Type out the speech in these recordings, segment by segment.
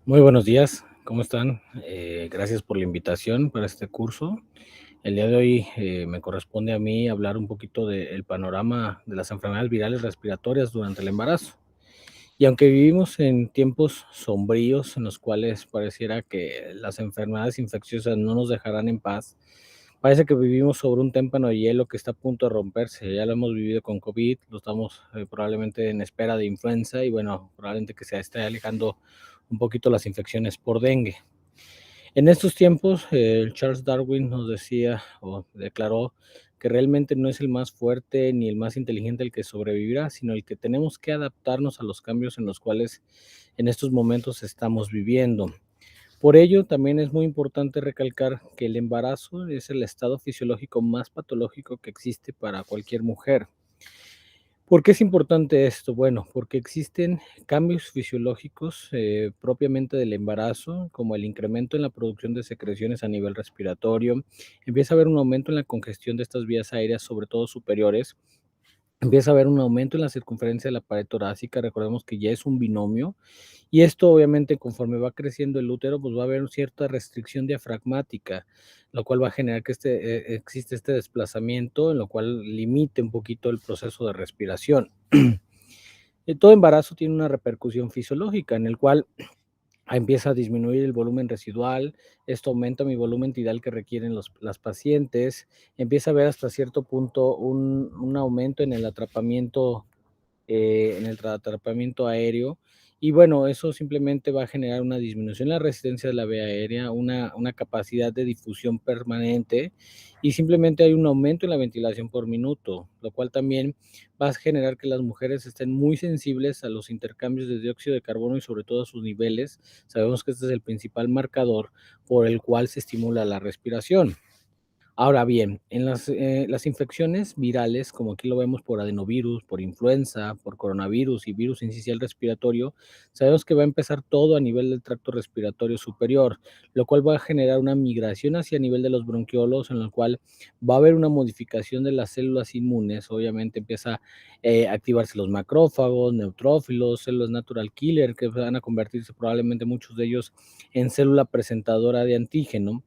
Muy buenos días, ¿cómo están? Gracias por la invitación para este curso. El día de hoy me corresponde a mí hablar un poquito del panorama de las enfermedades virales respiratorias durante el embarazo. Y aunque vivimos en tiempos sombríos en los cuales pareciera que las enfermedades infecciosas no nos dejarán en paz, parece que vivimos sobre un témpano de hielo que está a punto de romperse. Ya lo hemos vivido con COVID, lo estamos probablemente en espera de influenza y bueno, probablemente que se esté alejando un poquito las infecciones por dengue. En estos tiempos, Charles Darwin nos decía o declaró que realmente no es el más fuerte ni el más inteligente el que sobrevivirá, sino el que tenemos que adaptarnos a los cambios en los cuales en estos momentos estamos viviendo. Por ello, también es muy importante recalcar que el embarazo es el estado fisiológico más patológico que existe para cualquier mujer. ¿Por qué es importante esto? Bueno, porque existen cambios fisiológicos propiamente del embarazo, como el incremento en la producción de secreciones a nivel respiratorio. Empieza a haber un aumento en la congestión de estas vías aéreas, sobre todo superiores. Empieza a haber un aumento en la circunferencia de la pared torácica. Recordemos que ya es un binomio y esto obviamente conforme va creciendo el útero, pues va a haber cierta restricción diafragmática, lo cual va a generar que existe este desplazamiento, en lo cual limite un poquito el proceso de respiración. Todo embarazo tiene una repercusión fisiológica en el cual empieza a disminuir el volumen residual, esto aumenta mi volumen tidal que requieren las pacientes, empieza a haber hasta cierto punto un aumento en el atrapamiento aéreo. Y bueno, eso simplemente va a generar una disminución en la resistencia de la vía aérea, una capacidad de difusión permanente y simplemente hay un aumento en la ventilación por minuto, lo cual también va a generar que las mujeres estén muy sensibles a los intercambios de dióxido de carbono y sobre todo a sus niveles. Sabemos que este es el principal marcador por el cual se estimula la respiración. Ahora bien, en las infecciones virales, como aquí lo vemos por adenovirus, por influenza, por coronavirus y virus incisional respiratorio, sabemos que va a empezar todo a nivel del tracto respiratorio superior, lo cual va a generar una migración hacia el nivel de los bronquiolos, en el cual va a haber una modificación de las células inmunes. Obviamente empieza a activarse los macrófagos, neutrófilos, células natural killer, que van a convertirse probablemente muchos de ellos en célula presentadora de antígeno.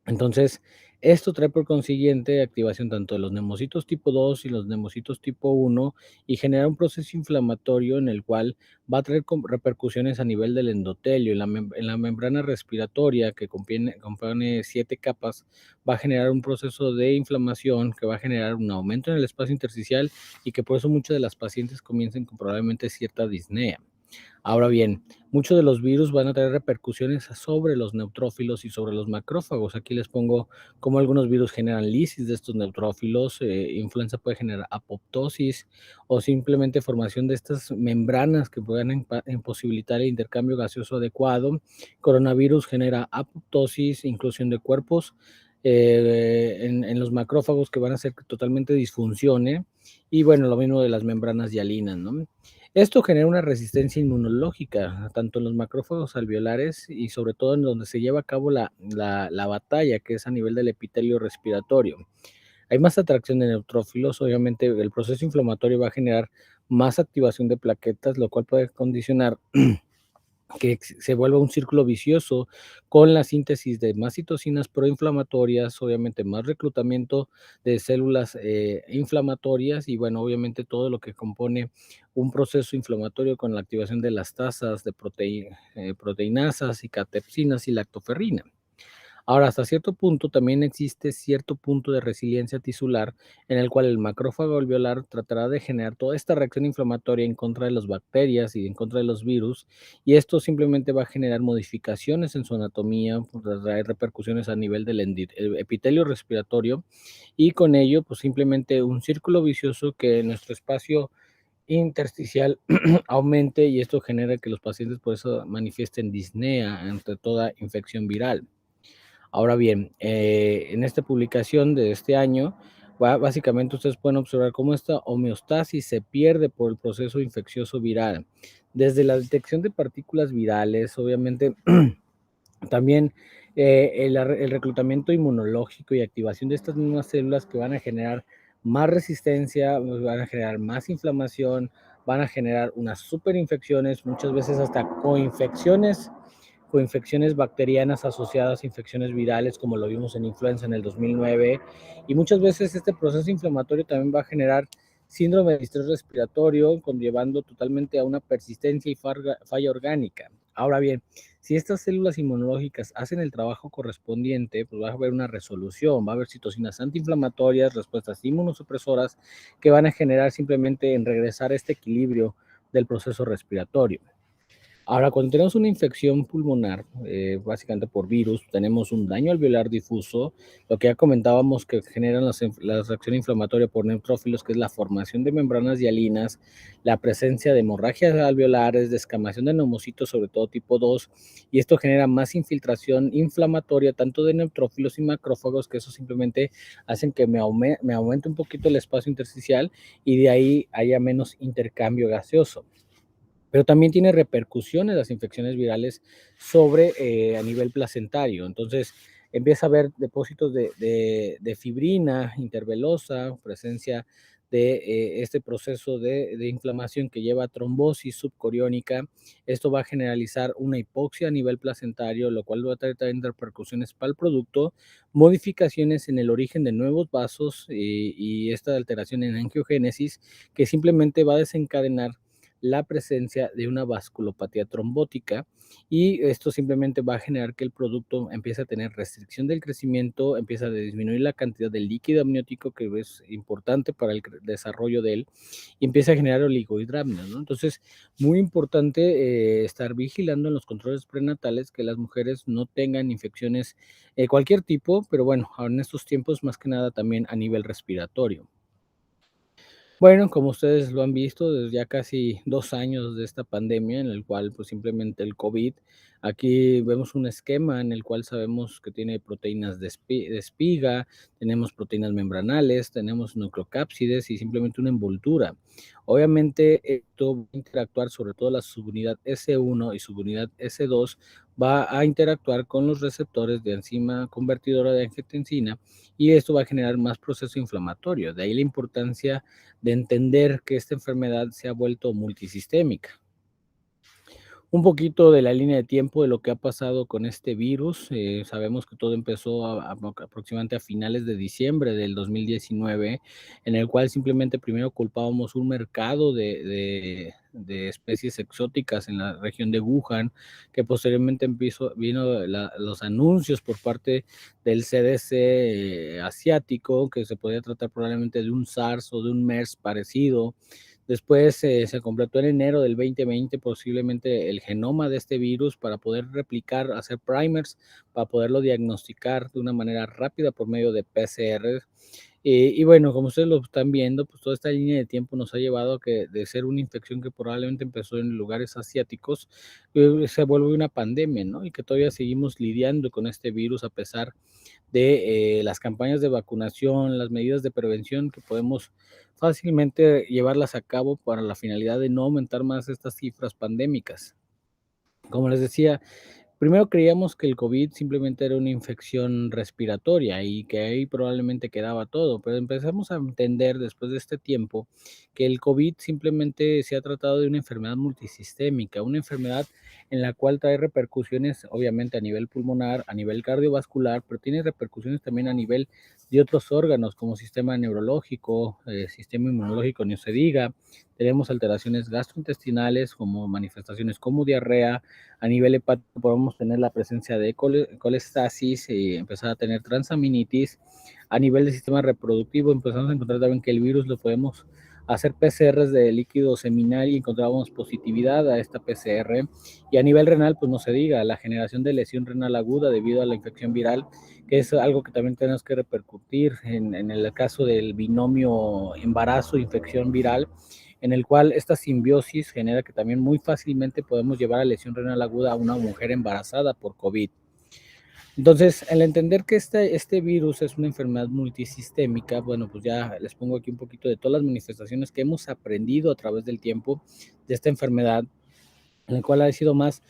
Entonces, esto trae por consiguiente activación tanto de los neumocitos tipo 2 y los neumocitos tipo 1 y genera un proceso inflamatorio en el cual va a traer repercusiones a nivel del endotelio, en la membrana respiratoria que compone 7 capas, va a generar un proceso de inflamación que va a generar un aumento en el espacio intersticial y que por eso muchas de las pacientes comiencen con probablemente cierta disnea. Ahora bien, muchos de los virus van a tener repercusiones sobre los neutrófilos y sobre los macrófagos. Aquí les pongo cómo algunos virus generan lisis de estos neutrófilos, influenza puede generar apoptosis o simplemente formación de estas membranas que puedan imposibilitar el intercambio gaseoso adecuado. Coronavirus genera apoptosis, inclusión de cuerpos en los macrófagos que van a hacer que totalmente disfuncione. Y bueno, lo mismo de las membranas hialinas, ¿no? Esto genera una resistencia inmunológica, tanto en los macrófagos alveolares y sobre todo en donde se lleva a cabo la batalla, que es a nivel del epitelio respiratorio. Hay más atracción de neutrófilos, obviamente el proceso inflamatorio va a generar más activación de plaquetas, lo cual puede condicionar que se vuelva un círculo vicioso con la síntesis de más citocinas proinflamatorias, obviamente más reclutamiento de células inflamatorias y bueno, obviamente todo lo que compone un proceso inflamatorio con la activación de las tasas de proteinasas y catepsinas y lactoferrina. Ahora, hasta cierto punto también existe cierto punto de resiliencia tisular en el cual el macrófago alveolar tratará de generar toda esta reacción inflamatoria en contra de las bacterias y en contra de los virus, y esto simplemente va a generar modificaciones en su anatomía, pues, traer repercusiones a nivel del el epitelio respiratorio, y con ello, pues simplemente un círculo vicioso que en nuestro espacio intersticial aumente y esto genera que los pacientes por eso manifiesten disnea ante toda infección viral. Ahora bien, en esta publicación de este año, básicamente ustedes pueden observar cómo esta homeostasis se pierde por el proceso infeccioso viral. Desde la detección de partículas virales, obviamente, también el reclutamiento inmunológico y activación de estas mismas células que van a generar más resistencia, pues, van a generar más inflamación, van a generar unas superinfecciones, muchas veces hasta coinfecciones coinfecciones bacterianas asociadas a infecciones virales, como lo vimos en influenza en el 2009, y muchas veces este proceso inflamatorio también va a generar síndrome de estrés respiratorio, conllevando totalmente a una persistencia y falla orgánica. Ahora bien, si estas células inmunológicas hacen el trabajo correspondiente, pues va a haber una resolución, va a haber citocinas antiinflamatorias, respuestas inmunosupresoras que van a generar simplemente en regresar a este equilibrio del proceso respiratorio. Ahora, cuando tenemos una infección pulmonar, básicamente por virus, tenemos un daño alveolar difuso, lo que ya comentábamos que generan la reacción inflamatoria por neutrófilos, que es la formación de membranas hialinas, la presencia de hemorragias alveolares, descamación de neumocitos, sobre todo tipo 2, y esto genera más infiltración inflamatoria tanto de neutrófilos y macrófagos, que eso simplemente hacen que me aumente un poquito el espacio intersticial y de ahí haya menos intercambio gaseoso. Pero también tiene repercusiones las infecciones virales sobre a nivel placentario. Entonces empieza a haber depósitos de fibrina intervelosa, presencia de este proceso de inflamación que lleva a trombosis subcoriónica. Esto va a generalizar una hipoxia a nivel placentario, lo cual va a traer también repercusiones para el producto, modificaciones en el origen de nuevos vasos y esta alteración en angiogénesis que simplemente va a desencadenar la presencia de una vasculopatía trombótica y esto simplemente va a generar que el producto empiece a tener restricción del crecimiento, empieza a disminuir la cantidad de líquido amniótico que es importante para el desarrollo de él y empieza a generar oligohidramnios, ¿no? Entonces, muy importante estar vigilando en los controles prenatales que las mujeres no tengan infecciones de cualquier tipo, pero bueno, ahora en estos tiempos más que nada también a nivel respiratorio. Bueno, como ustedes lo han visto, desde ya casi 2 años de esta pandemia, en el cual, pues, simplemente el COVID, aquí vemos un esquema en el cual sabemos que tiene proteínas de espiga, tenemos proteínas membranales, tenemos nucleocápsides y simplemente una envoltura. Obviamente, esto va a interactuar, sobre todo la subunidad S1 y subunidad S2, va a interactuar con los receptores de enzima convertidora de angiotensina, y esto va a generar más proceso inflamatorio. De ahí la importancia de entender que esta enfermedad se ha vuelto multisistémica. Un poquito de la línea de tiempo de lo que ha pasado con este virus. Sabemos que todo empezó aproximadamente a finales de diciembre del 2019, en el cual simplemente primero culpábamos un mercado de especies exóticas en la región de Wuhan, que posteriormente vino los anuncios por parte del CDC asiático, que se podía tratar probablemente de un SARS o de un MERS parecido. Después se completó en enero del 2020 posiblemente el genoma de este virus para poder replicar, hacer primers, para poderlo diagnosticar de una manera rápida por medio de PCR. Y bueno, como ustedes lo están viendo, pues toda esta línea de tiempo nos ha llevado a que de ser una infección que probablemente empezó en lugares asiáticos, se vuelve una pandemia, ¿no? Y que todavía seguimos lidiando con este virus a pesar de las campañas de vacunación, las medidas de prevención que podemos fácilmente llevarlas a cabo para la finalidad de no aumentar más estas cifras pandémicas. Como les decía, primero creíamos que el COVID simplemente era una infección respiratoria y que ahí probablemente quedaba todo, pero empezamos a entender después de este tiempo que el COVID simplemente se ha tratado de una enfermedad multisistémica, una enfermedad en la cual trae repercusiones obviamente a nivel pulmonar, a nivel cardiovascular, pero tiene repercusiones también a nivel de otros órganos como sistema neurológico, sistema inmunológico, ni se diga. Tenemos alteraciones gastrointestinales como manifestaciones como diarrea, a nivel hepático podemos tener la presencia de colestasis y empezar a tener transaminitis. A nivel del sistema reproductivo empezamos a encontrar también que el virus lo podemos hacer PCRs de líquido seminal y encontramos positividad a esta PCR. Y a nivel renal, pues no se diga, la generación de lesión renal aguda debido a la infección viral, que es algo que también tenemos que repercutir en el caso del binomio embarazo-infección viral, en el cual esta simbiosis genera que también muy fácilmente podemos llevar a lesión renal aguda a una mujer embarazada por COVID. Entonces, al entender que este virus es una enfermedad multisistémica, bueno, pues ya les pongo aquí un poquito de todas las manifestaciones que hemos aprendido a través del tiempo de esta enfermedad, en el cual ha sido más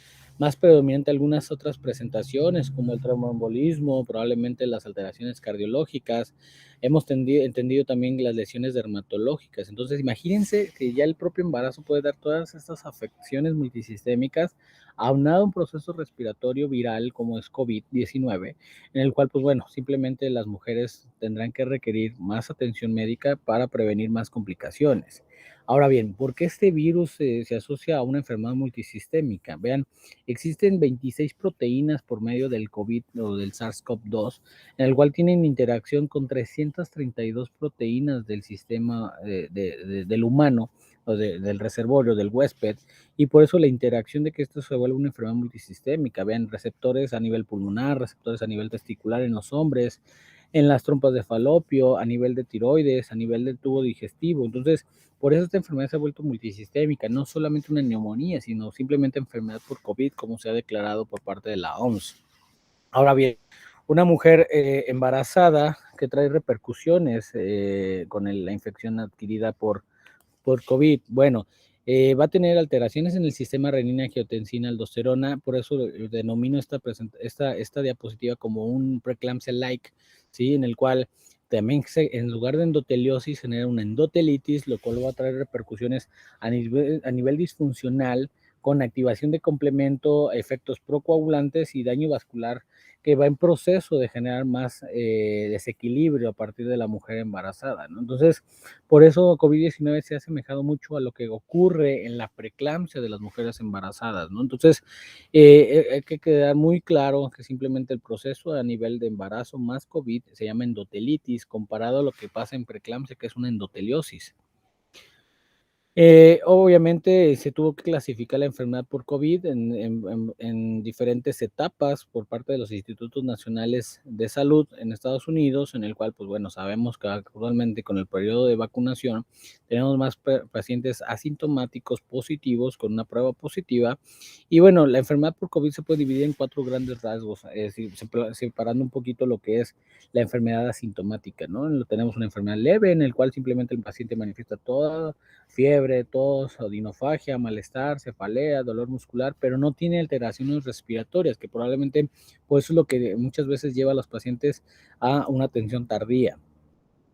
más predominante algunas otras presentaciones como el tromboembolismo, probablemente las alteraciones cardiológicas. Hemos entendido también las lesiones dermatológicas. Entonces, imagínense que ya el propio embarazo puede dar todas estas afecciones multisistémicas, aunado a un proceso respiratorio viral como es COVID-19, en el cual, pues bueno, simplemente las mujeres tendrán que requerir más atención médica para prevenir más complicaciones. Ahora bien, ¿por qué este virus se asocia a una enfermedad multisistémica? Vean, existen 26 proteínas por medio del COVID o del SARS-CoV-2, en el cual tienen interacción con 332 proteínas del sistema del humano o del reservorio, del huésped, y por eso la interacción de que esto se vuelve una enfermedad multisistémica. Vean, receptores a nivel pulmonar, receptores a nivel testicular en los hombres, en las trompas de falopio, a nivel de tiroides, a nivel del tubo digestivo. Entonces, por eso esta enfermedad se ha vuelto multisistémica, no solamente una neumonía, sino simplemente enfermedad por COVID, como se ha declarado por parte de la OMS. Ahora bien, una mujer embarazada que trae repercusiones con la infección adquirida por COVID, bueno, va a tener alteraciones en el sistema renina-angiotensina-aldosterona, por eso denomino esta diapositiva como un preeclampsia-like, ¿sí? En el cual también en lugar de endoteliosis genera una endotelitis, lo cual va a traer repercusiones a nivel disfuncional con activación de complemento, efectos procoagulantes y daño vascular que va en proceso de generar más desequilibrio a partir de la mujer embarazada, ¿no? Entonces, por eso COVID-19 se ha asemejado mucho a lo que ocurre en la preeclampsia de las mujeres embarazadas, ¿no? Entonces, hay que quedar muy claro que simplemente el proceso a nivel de embarazo más COVID se llama endotelitis, comparado a lo que pasa en preeclampsia, que es una endoteliosis. Obviamente se tuvo que clasificar la enfermedad por COVID en diferentes etapas por parte de los Institutos Nacionales de Salud en Estados Unidos, en el cual, pues bueno, sabemos que actualmente con el periodo de vacunación tenemos más pacientes asintomáticos positivos con una prueba positiva. Y bueno, la enfermedad por COVID se puede dividir en 4 grandes rasgos, es decir, separando un poquito lo que es la enfermedad asintomática, ¿no? Tenemos una enfermedad leve en el cual simplemente el paciente manifiesta toda fiebre, tos, odinofagia, malestar, cefalea, dolor muscular, pero no tiene alteraciones respiratorias, que probablemente pues es lo que muchas veces lleva a los pacientes a una atención tardía.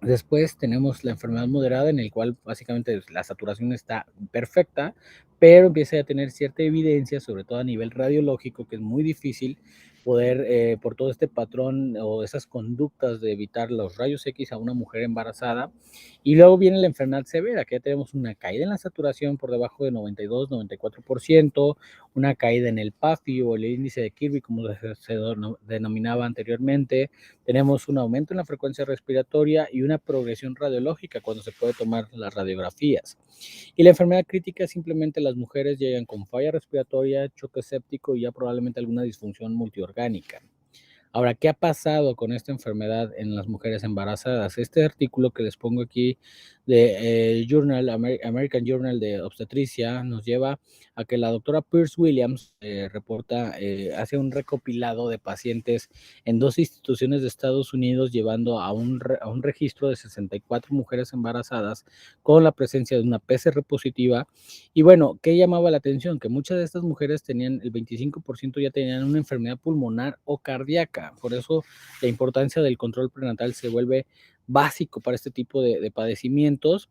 Después tenemos la enfermedad moderada en el cual básicamente la saturación está perfecta, pero empieza a tener cierta evidencia, sobre todo a nivel radiológico, que es muy difícil poder, por todo este patrón o esas conductas de evitar los rayos X a una mujer embarazada. Y luego viene la enfermedad severa, que ya tenemos una caída en la saturación por debajo de 92-94%, una caída en el PAFI o el índice de Kirby, como se denominaba anteriormente. Tenemos un aumento en la frecuencia respiratoria y una progresión radiológica cuando se puede tomar las radiografías. Y la enfermedad crítica simplemente las mujeres llegan con falla respiratoria, choque séptico y ya probablemente alguna disfunción multiorgánica. Ahora, ¿qué ha pasado con esta enfermedad en las mujeres embarazadas? Este artículo que les pongo aquí de American Journal de Obstetricia nos lleva a que la doctora Pierce Williams hace un recopilado de pacientes en 2 instituciones de Estados Unidos, llevando a un registro de 64 mujeres embarazadas con la presencia de una PCR positiva. Y bueno, ¿qué llamaba la atención? Que muchas de estas mujeres tenían, el 25% ya tenían una enfermedad pulmonar o cardíaca. Por eso la importancia del control prenatal se vuelve básico para este tipo de padecimientos.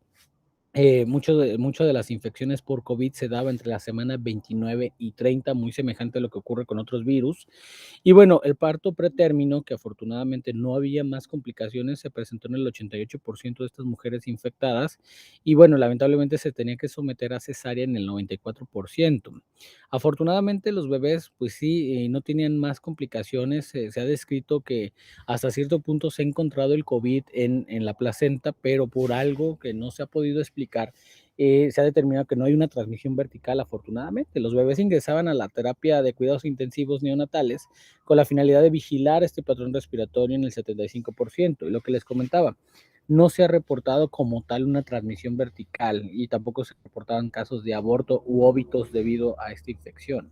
Mucho de las infecciones por COVID se daba entre la semana 29 y 30, muy semejante a lo que ocurre con otros virus. Y bueno, el parto pretérmino, que afortunadamente no había más complicaciones, se presentó en el 88% de estas mujeres infectadas. Y bueno, lamentablemente se tenía que someter a cesárea en el 94%. Afortunadamente los bebés, pues sí, no tenían más complicaciones. Se ha descrito que hasta cierto punto se ha encontrado el COVID en la placenta, pero por algo que no se ha podido explicar, se ha determinado que no hay una transmisión vertical, afortunadamente. Los bebés ingresaban a la terapia de cuidados intensivos neonatales con la finalidad de vigilar este patrón respiratorio en el 75%. Y lo que les comentaba, no se ha reportado como tal una transmisión vertical y tampoco se reportaban casos de aborto u óbitos debido a esta infección.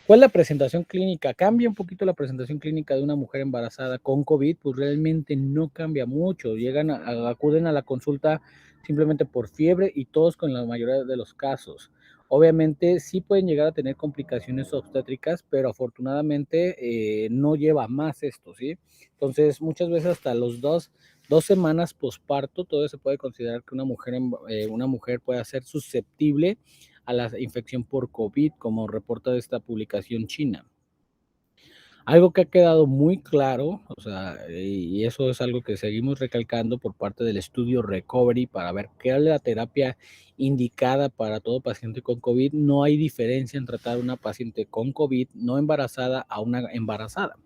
¿Cuál es la presentación clínica? ¿Cambia un poquito la presentación clínica de una mujer embarazada con COVID? Pues realmente no cambia mucho. Acuden a la consulta simplemente por fiebre y todos con la mayoría de los casos. Obviamente sí pueden llegar a tener complicaciones obstétricas, pero afortunadamente no lleva más esto, ¿sí? Entonces, muchas veces hasta los 2 semanas posparto, todavía se puede considerar que una mujer puede ser susceptible a la infección por COVID, como reporta esta publicación china. Algo que ha quedado muy claro, o sea, y eso es algo que seguimos recalcando por parte del estudio Recovery para ver qué es la terapia indicada para todo paciente con COVID. No hay diferencia en tratar a una paciente con COVID no embarazada a una embarazada,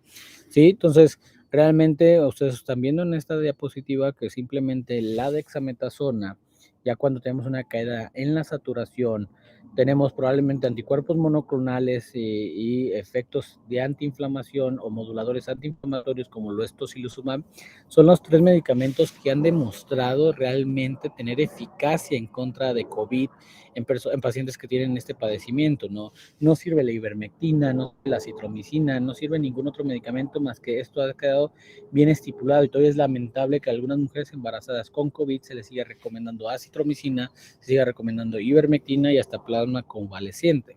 ¿sí? Entonces, realmente ustedes están viendo en esta diapositiva que simplemente la dexametasona, ya cuando tenemos una caída en la saturación, tenemos probablemente anticuerpos monoclonales y efectos de antiinflamación o moduladores antiinflamatorios como lo es tocilizumab, son los 3 medicamentos que han demostrado realmente tener eficacia en contra de COVID en pacientes que tienen este padecimiento. No sirve la ivermectina, no sirve la citromicina, no sirve ningún otro medicamento más que esto ha quedado bien estipulado y todavía es lamentable que a algunas mujeres embarazadas con COVID se les siga recomendando acitromicina, se siga recomendando ivermectina y hasta plasma convaleciente.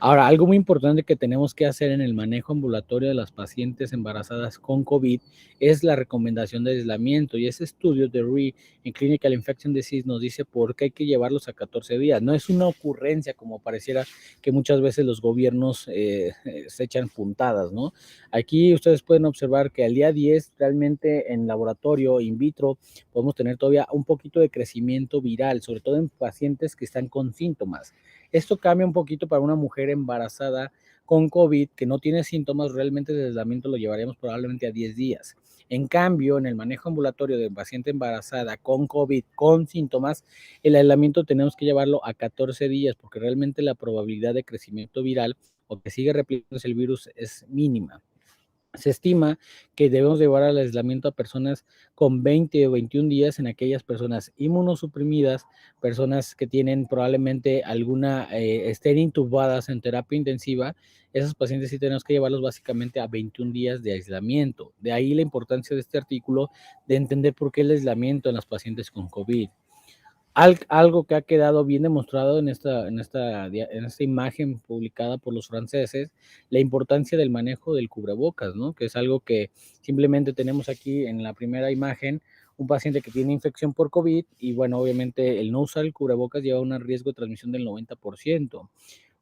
Ahora, algo muy importante que tenemos que hacer en el manejo ambulatorio de las pacientes embarazadas con COVID es la recomendación de aislamiento. Y ese estudio de RE en Clinical Infection Disease nos dice por qué hay que llevarlos a 14 días. No es una ocurrencia como pareciera que muchas veces los gobiernos se echan puntadas, ¿no? Aquí ustedes pueden observar que al día 10 realmente en laboratorio in vitro podemos tener todavía un poquito de crecimiento viral, sobre todo en pacientes que están con síntomas. Esto cambia un poquito para una mujer embarazada con COVID que no tiene síntomas, realmente el aislamiento lo llevaríamos probablemente a 10 días. En cambio, en el manejo ambulatorio de paciente embarazada con COVID, con síntomas, el aislamiento tenemos que llevarlo a 14 días porque realmente la probabilidad de crecimiento viral o que sigue replicándose el virus es mínima. Se estima que debemos llevar al aislamiento a personas con 20 o 21 días en aquellas personas inmunosuprimidas, personas que tienen probablemente estén intubadas en terapia intensiva. Esos pacientes sí tenemos que llevarlos básicamente a 21 días de aislamiento. De ahí la importancia de este artículo de entender por qué el aislamiento en los pacientes con COVID. Algo que ha quedado bien demostrado en esta imagen publicada por los franceses, la importancia del manejo del cubrebocas, ¿no? Que es algo que simplemente tenemos aquí en la primera imagen, un paciente que tiene infección por COVID y bueno, obviamente el no usar el cubrebocas lleva un riesgo de transmisión del 90%.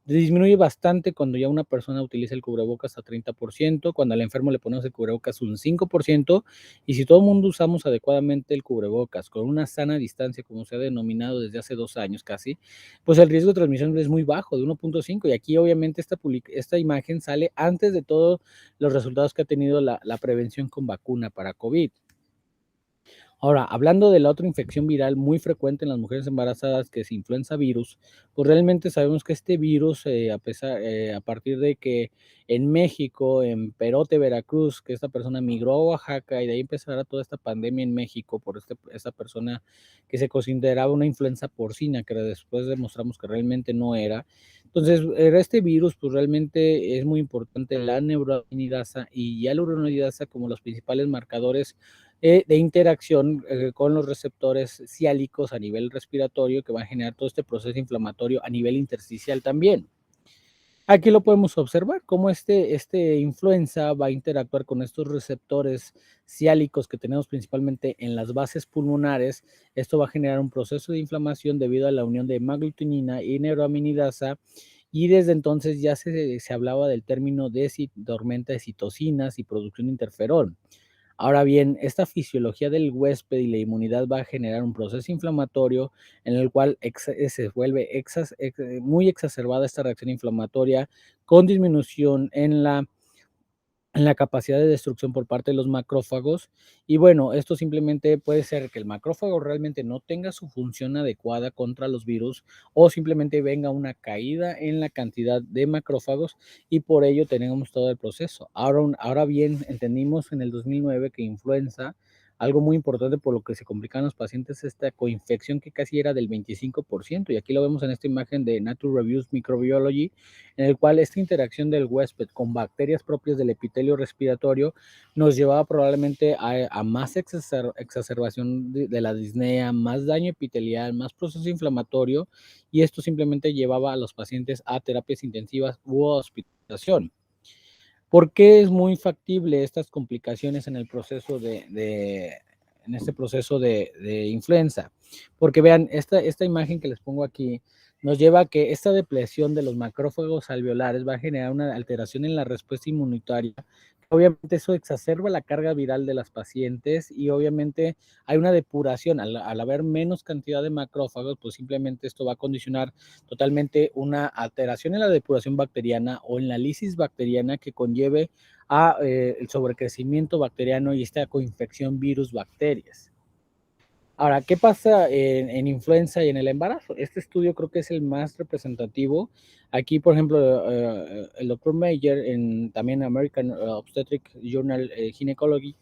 Disminuye bastante cuando ya una persona utiliza el cubrebocas a 30%, cuando al enfermo le ponemos el cubrebocas un 5%, y si todo el mundo usamos adecuadamente el cubrebocas con una sana distancia, como se ha denominado desde hace 2 años casi, pues el riesgo de transmisión es muy bajo, de 1.5, y aquí obviamente esta imagen sale antes de todos los resultados que ha tenido la prevención con vacuna para COVID. Ahora, hablando de la otra infección viral muy frecuente en las mujeres embarazadas, que es influenza virus, pues realmente sabemos que este virus, a partir de que en México, en Perote, Veracruz, que esta persona migró a Oaxaca y de ahí empezará toda esta pandemia en México por esta persona que se consideraba una influenza porcina, que después demostramos que realmente no era. Entonces, era este virus, pues realmente es muy importante la neuraminidasa y hialuronidasa como los principales marcadores de interacción con los receptores ciálicos a nivel respiratorio que va a generar todo este proceso inflamatorio a nivel intersticial también. Aquí lo podemos observar, cómo este influenza va a interactuar con estos receptores ciálicos que tenemos principalmente en las bases pulmonares. Esto va a generar un proceso de inflamación debido a la unión de hemaglutinina y neuroaminidasa. Y desde entonces ya se hablaba del término de tormenta de citocinas y producción de interferón. Ahora bien, esta fisiología del huésped y la inmunidad va a generar un proceso inflamatorio en el cual se vuelve muy exacerbada esta reacción inflamatoria con disminución en la capacidad de destrucción por parte de los macrófagos. Y bueno, esto simplemente puede ser que el macrófago realmente no tenga su función adecuada contra los virus o simplemente venga una caída en la cantidad de macrófagos y por ello tenemos todo el proceso. Ahora bien, entendimos en el 2009 que influenza algo muy importante por lo que se complicaban los pacientes, esta coinfección que casi era del 25%, y aquí lo vemos en esta imagen de Nature Reviews Microbiology, en el cual esta interacción del huésped con bacterias propias del epitelio respiratorio nos llevaba probablemente a más exacerbación de la disnea, más daño epitelial, más proceso inflamatorio, y esto simplemente llevaba a los pacientes a terapias intensivas u hospitalización. ¿Por qué es muy factible estas complicaciones en el proceso en este proceso de influenza? Porque vean, esta imagen que les pongo aquí nos lleva a que esta depresión de los macrófagos alveolares va a generar una alteración en la respuesta inmunitaria. Obviamente eso exacerba la carga viral de las pacientes y obviamente hay una depuración. Al haber menos cantidad de macrófagos, pues simplemente esto va a condicionar totalmente una alteración en la depuración bacteriana o en la lisis bacteriana que conlleve a el sobrecrecimiento bacteriano y esta coinfección virus-bacterias. Ahora, ¿qué pasa en influenza y en el embarazo? Este estudio creo que es el más representativo. Aquí, por ejemplo, el doctor Mayer, también American Obstetric Journal Gynecology,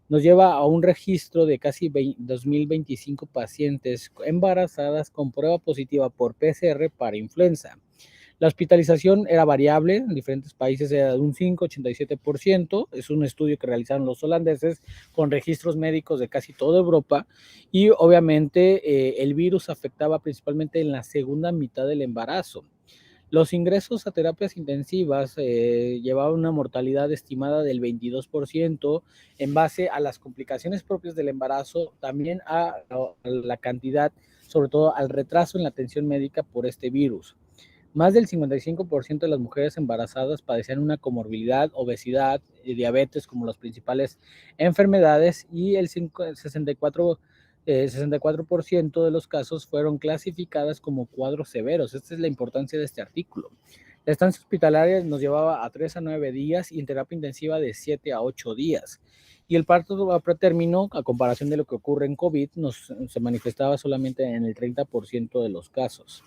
nos lleva a un registro de casi 2.025 pacientes embarazadas con prueba positiva por PCR para influenza. La hospitalización era variable, en diferentes países era de un 5,87%, es un estudio que realizaron los holandeses con registros médicos de casi toda Europa y obviamente el virus afectaba principalmente en la segunda mitad del embarazo. Los ingresos a terapias intensivas llevaban una mortalidad estimada del 22% en base a las complicaciones propias del embarazo, también a la cantidad, sobre todo al retraso en la atención médica por este virus. Más del 55% de las mujeres embarazadas padecían una comorbilidad, obesidad y diabetes como las principales enfermedades y el 64% de los casos fueron clasificadas como cuadros severos. Esta es la importancia de este artículo. La estancia hospitalaria nos llevaba a 3 a 9 días y en terapia intensiva de 7 a 8 días. Y el parto a pretérmino, a comparación de lo que ocurre en COVID, se manifestaba solamente en el 30% de los casos.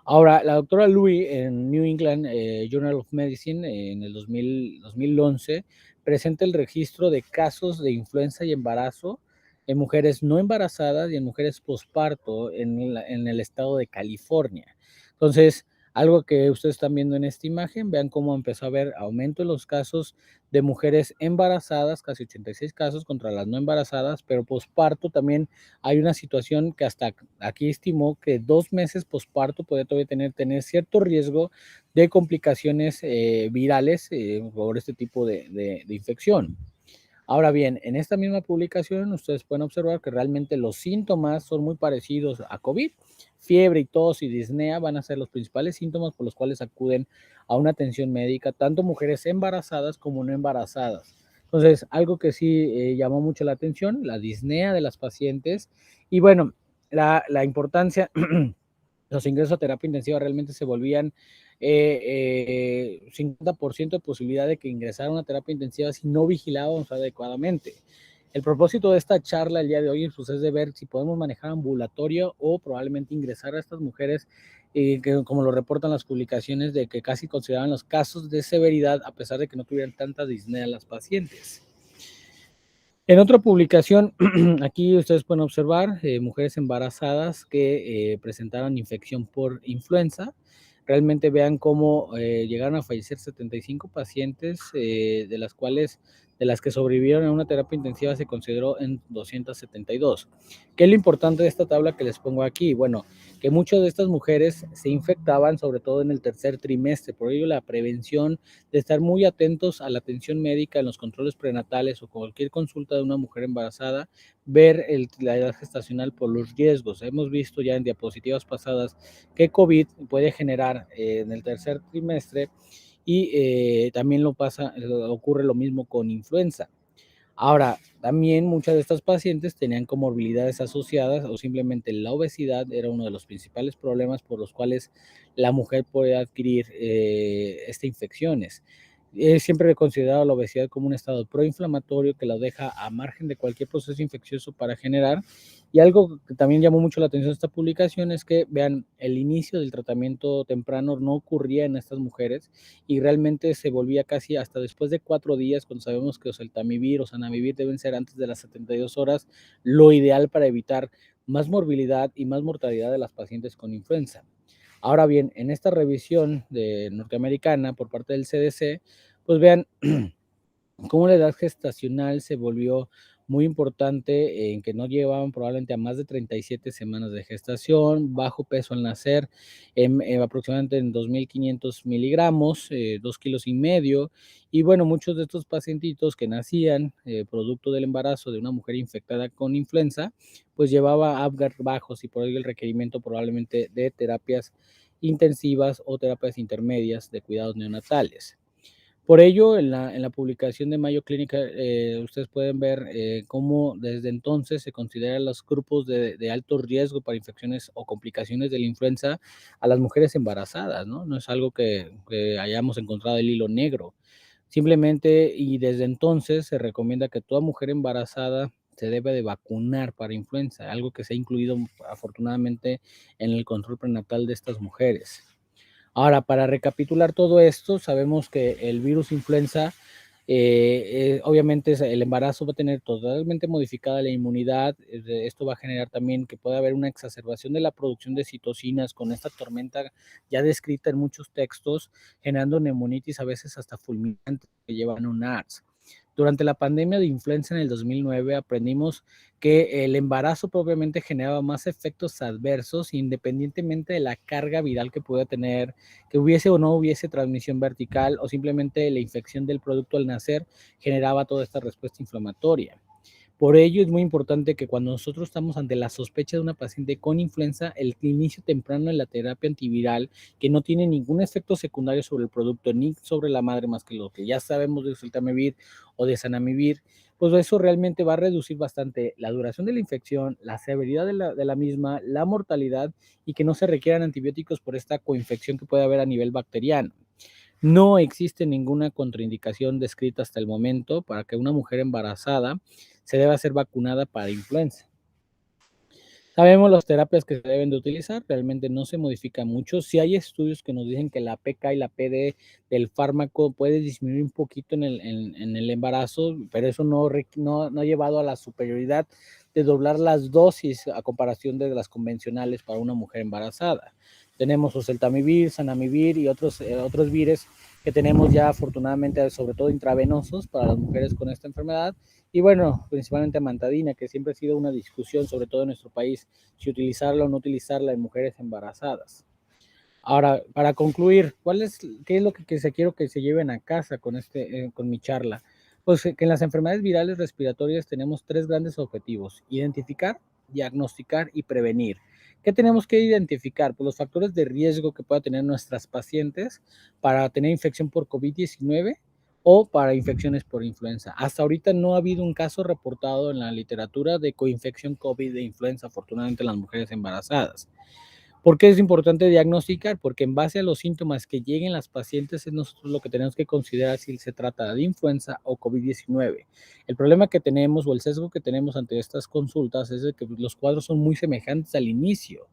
Ahora, la doctora Louis en New England Journal of Medicine en el 2011 presenta el registro de casos de influenza y embarazo en mujeres no embarazadas y en mujeres posparto en el estado de California. Entonces, algo que ustedes están viendo en esta imagen, vean cómo empezó a haber aumento en los casos de mujeres embarazadas, casi 86 casos contra las no embarazadas, pero posparto también hay una situación que hasta aquí estimó que 2 meses posparto puede todavía tener cierto riesgo de complicaciones virales por este tipo de infección. Ahora bien, en esta misma publicación ustedes pueden observar que realmente los síntomas son muy parecidos a COVID. Fiebre y tos y disnea van a ser los principales síntomas por los cuales acuden a una atención médica, tanto mujeres embarazadas como no embarazadas. Entonces, algo que sí llamó mucho la atención, la disnea de las pacientes y bueno, la importancia, los ingresos a terapia intensiva realmente se volvían 50% de posibilidad de que ingresara a una terapia intensiva si no vigilábamos adecuadamente. El propósito de esta charla el día de hoy pues, es de ver si podemos manejar ambulatorio o probablemente ingresar a estas mujeres, que, como lo reportan las publicaciones, de que casi consideraban los casos de severidad a pesar de que no tuvieran tanta disnea las pacientes. En otra publicación, aquí ustedes pueden observar mujeres embarazadas que presentaron infección por influenza. Realmente vean cómo llegaron a fallecer 75 pacientes, de las que sobrevivieron a una terapia intensiva se consideró en 272. ¿Qué es lo importante de esta tabla que les pongo aquí? Bueno, que muchas de estas mujeres se infectaban sobre todo en el tercer trimestre, por ello la prevención de estar muy atentos a la atención médica en los controles prenatales o cualquier consulta de una mujer embarazada, ver la edad gestacional por los riesgos. Hemos visto ya en diapositivas pasadas que COVID puede generar en el tercer trimestre y también ocurre lo mismo con influenza. Ahora, también muchas de estas pacientes tenían comorbilidades asociadas o simplemente la obesidad era uno de los principales problemas por los cuales la mujer puede adquirir estas infecciones. Es siempre considerado la obesidad como un estado proinflamatorio que la deja a margen de cualquier proceso infeccioso para generar. Y algo que también llamó mucho la atención de esta publicación es que, vean, el inicio del tratamiento temprano no ocurría en estas mujeres y realmente se volvía casi hasta después de 4 días, cuando sabemos que oseltamivir o zanamivir deben ser antes de las 72 horas, lo ideal para evitar más morbilidad y más mortalidad de las pacientes con influenza. Ahora bien, en esta revisión de norteamericana por parte del CDC, pues vean cómo la edad gestacional se volvió muy importante en que no llevaban probablemente a más de 37 semanas de gestación, bajo peso al nacer, aproximadamente en 2.500 miligramos, 2,5 kilos, y bueno, muchos de estos pacientitos que nacían producto del embarazo de una mujer infectada con influenza, pues llevaba Apgar bajos y por ello el requerimiento probablemente de terapias intensivas o terapias intermedias de cuidados neonatales. Por ello, en la publicación de Mayo Clínica, ustedes pueden ver cómo desde entonces se consideran los grupos de alto riesgo para infecciones o complicaciones de la influenza a las mujeres embarazadas, ¿no? No es algo que hayamos encontrado el hilo negro. Simplemente, y desde entonces se recomienda que toda mujer embarazada se debe de vacunar para influenza, algo que se ha incluido afortunadamente en el control prenatal de estas mujeres. Ahora, para recapitular todo esto, sabemos que el virus influenza, obviamente el embarazo va a tener totalmente modificada la inmunidad. Esto va a generar también que pueda haber una exacerbación de la producción de citocinas con esta tormenta ya descrita en muchos textos, generando neumonitis a veces hasta fulminante que llevan un ARS. Durante la pandemia de influenza en el 2009 aprendimos que el embarazo propiamente generaba más efectos adversos independientemente de la carga viral que pueda tener, que hubiese o no hubiese transmisión vertical o simplemente la infección del producto al nacer generaba toda esta respuesta inflamatoria. Por ello es muy importante que cuando nosotros estamos ante la sospecha de una paciente con influenza, el inicio temprano de la terapia antiviral, que no tiene ningún efecto secundario sobre el producto ni sobre la madre más que lo que ya sabemos de oseltamivir o de zanamivir, pues eso realmente va a reducir bastante la duración de la infección, la severidad de la misma, la mortalidad y que no se requieran antibióticos por esta coinfección que puede haber a nivel bacteriano. No existe ninguna contraindicación descrita hasta el momento para que una mujer embarazada se deba ser vacunada para influenza. Sabemos las terapias que se deben de utilizar, realmente no se modifica mucho. Sí hay estudios que nos dicen que la PK y la PD del fármaco puede disminuir un poquito en el embarazo, pero eso no ha llevado a la superioridad de doblar las dosis a comparación de las convencionales para una mujer embarazada. Tenemos oseltamivir, zanamivir y otros vires que tenemos ya afortunadamente, sobre todo intravenosos para las mujeres con esta enfermedad. Y bueno, principalmente amantadina, que siempre ha sido una discusión, sobre todo en nuestro país, si utilizarla o no utilizarla en mujeres embarazadas. Ahora, para concluir, ¿qué es lo que quiero que se lleven a casa con mi charla? Pues que en las enfermedades virales respiratorias tenemos 3 grandes objetivos: identificar, diagnosticar y prevenir. ¿Qué tenemos que identificar? Pues los factores de riesgo que puedan tener nuestras pacientes para tener infección por COVID-19 o para infecciones por influenza. Hasta ahorita no ha habido un caso reportado en la literatura de coinfección COVID de influenza, afortunadamente en las mujeres embarazadas. ¿Por qué es importante diagnosticar? Porque en base a los síntomas que lleguen las pacientes es nosotros lo que tenemos que considerar si se trata de influenza o COVID-19. El problema que tenemos o el sesgo que tenemos ante estas consultas es de que los cuadros son muy semejantes al inicio.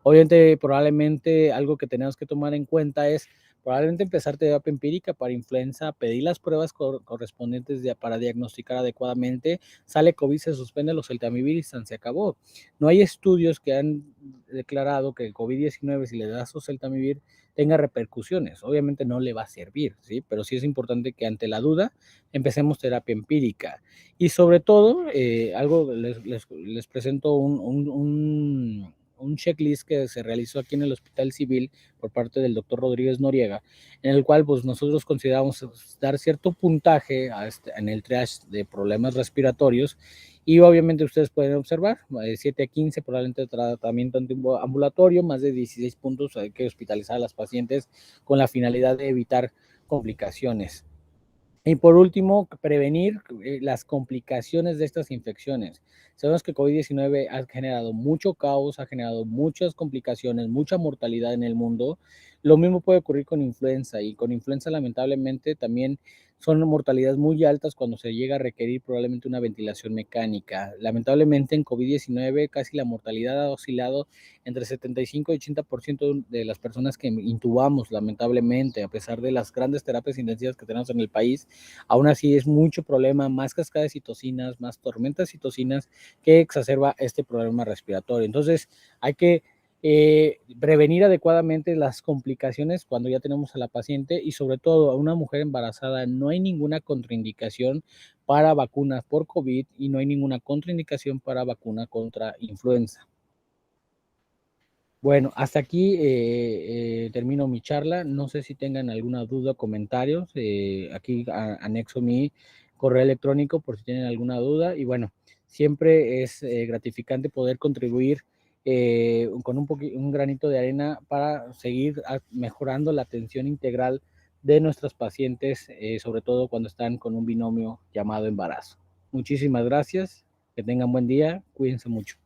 Obviamente, probablemente algo que tenemos que tomar en cuenta es probablemente empezar terapia empírica para influenza, pedir las pruebas correspondientes para diagnosticar adecuadamente. Sale COVID, se suspende los oseltamivir y se acabó. No hay estudios que han declarado que el COVID-19, si le das oseltamivir, tenga repercusiones. Obviamente no le va a servir, ¿sí? Pero sí es importante que ante la duda empecemos terapia empírica. Y sobre todo, les presento un checklist que se realizó aquí en el Hospital Civil por parte del doctor Rodríguez Noriega, en el cual pues nosotros consideramos dar cierto puntaje en el triage de problemas respiratorios. Y obviamente ustedes pueden observar, 7 a 15 probablemente tratamiento ambulatorio, más de 16 puntos, hay que hospitalizar a las pacientes con la finalidad de evitar complicaciones. Y por último, prevenir las complicaciones de estas infecciones. Sabemos que COVID-19 ha generado mucho caos, ha generado muchas complicaciones, mucha mortalidad en el mundo. Lo mismo puede ocurrir con influenza y con influenza lamentablemente también son mortalidades muy altas cuando se llega a requerir probablemente una ventilación mecánica. Lamentablemente en COVID-19 casi la mortalidad ha oscilado entre 75 y 80% de las personas que intubamos, lamentablemente, a pesar de las grandes terapias intensivas que tenemos en el país. Aún así es mucho problema, más cascada de citocinas, más tormentas de citocinas que exacerba este problema respiratorio. Entonces hay que prevenir adecuadamente las complicaciones cuando ya tenemos a la paciente y sobre todo a una mujer embarazada no hay ninguna contraindicación para vacunas por COVID y no hay ninguna contraindicación para vacuna contra influenza. Bueno, hasta aquí termino mi charla. No sé si tengan alguna duda o comentarios. Aquí anexo mi correo electrónico por si tienen alguna duda. Y bueno, siempre es gratificante poder contribuir con un granito de arena para seguir mejorando la atención integral de nuestros pacientes, sobre todo cuando están con un binomio llamado embarazo. Muchísimas gracias. Que tengan buen día. Cuídense mucho.